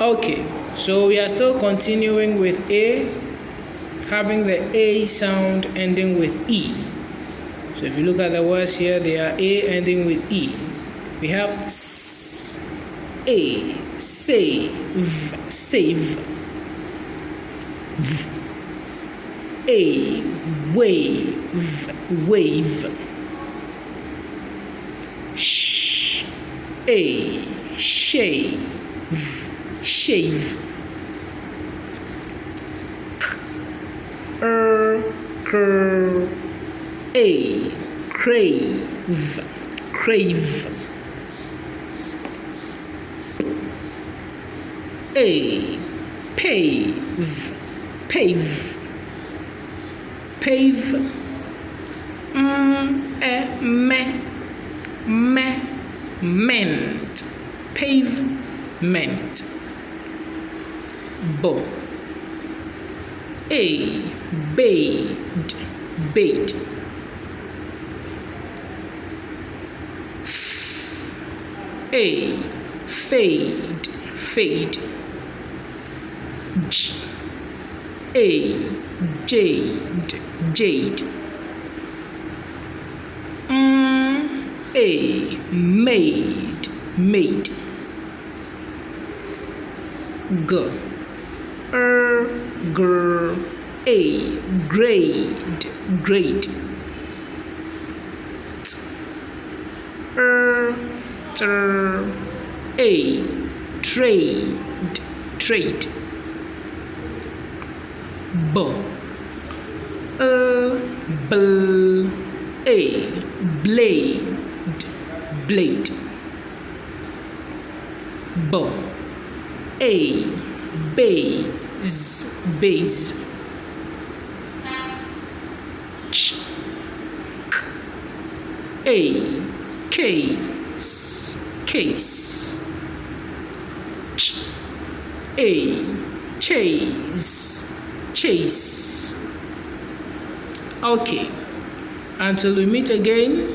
Okay, so we are still continuing with A, having the A sound ending with E. So if you look at the words here, they are A ending with E. We have S, A, save, save. A, wave, wave. Sh, A, shave, shave. Curve, A, crave, crave. A, pave, pave. Pave, ment, pavement. Bade, bade. Fade, fade. Jade, jade. Made, made. Grade, grade. Trade, trade. Blade, blade. Base, base. Case, case. Chase, chase. Okay, until we meet again,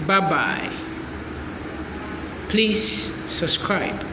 bye bye. Please subscribe.